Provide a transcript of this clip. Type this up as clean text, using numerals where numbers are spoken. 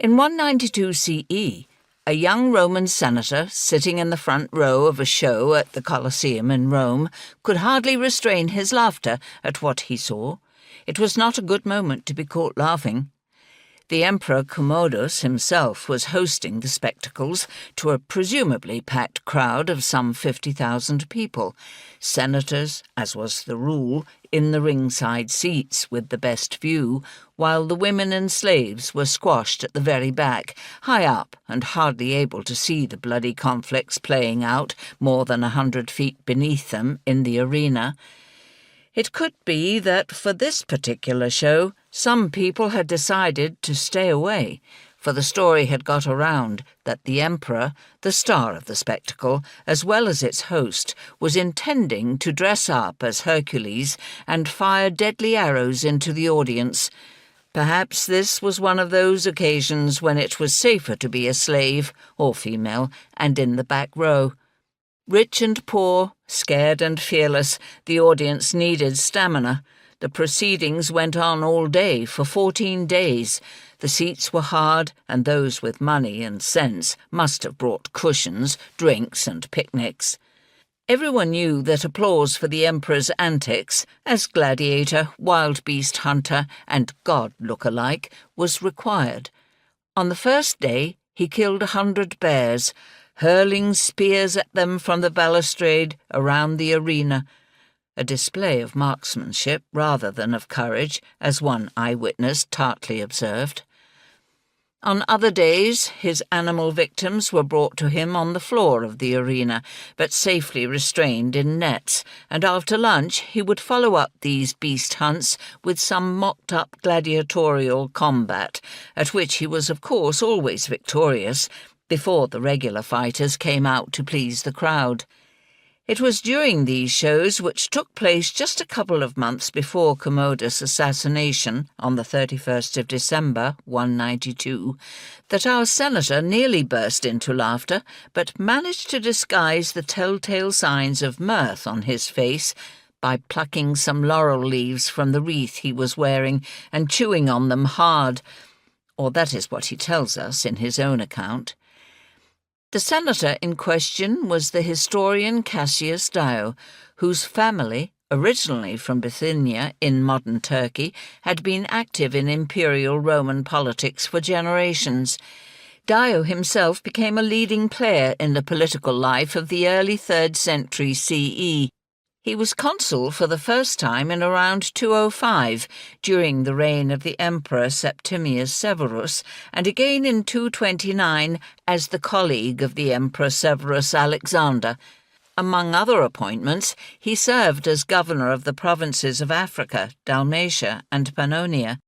In 192 CE, a young Roman senator sitting in the front row of a show at the Colosseum in Rome could hardly restrain his laughter at what he saw. It was not a good moment to be caught laughing. The Emperor Commodus himself was hosting the spectacles to a presumably packed crowd of some 50,000 people, senators, as was the rule, in the ringside seats with the best view, while the women and slaves were squashed at the very back, high up and hardly able to see the bloody conflicts playing out more than 100 feet beneath them in the arena. It could be that for this particular show, some people had decided to stay away, for the story had got around that the emperor, the star of the spectacle, as well as its host, was intending to dress up as Hercules and fire deadly arrows into the audience. Perhaps this was one of those occasions when it was safer to be a slave, or female, and in the back row. Rich and poor, scared and fearless, the audience needed stamina. The proceedings went on all day for 14 days. The seats were hard, and those with money and sense must have brought cushions, drinks and picnics. Everyone knew that applause for the emperor's antics, as gladiator, wild beast hunter and god look-alike, was required. On the first day he killed 100 bears, hurling spears at them from the balustrade around the arena, a display of marksmanship rather than of courage, as one eyewitness tartly observed. On other days, his animal victims were brought to him on the floor of the arena, but safely restrained in nets, and after lunch he would follow up these beast hunts with some mocked-up gladiatorial combat, at which he was of course always victorious, before the regular fighters came out to please the crowd. It was during these shows, which took place just a couple of months before Commodus' assassination on the 31st of December, 192, that our senator nearly burst into laughter, but managed to disguise the telltale signs of mirth on his face by plucking some laurel leaves from the wreath he was wearing and chewing on them hard, or that is what he tells us in his own account. The senator in question was the historian Cassius Dio, whose family, originally from Bithynia in modern Turkey, had been active in imperial Roman politics for generations. Dio himself became a leading player in the political life of the early 3rd century CE. He was consul for the first time in around 205, during the reign of the Emperor Septimius Severus, and again in 229 as the colleague of the Emperor Severus Alexander. Among other appointments, he served as governor of the provinces of Africa, Dalmatia, and Pannonia.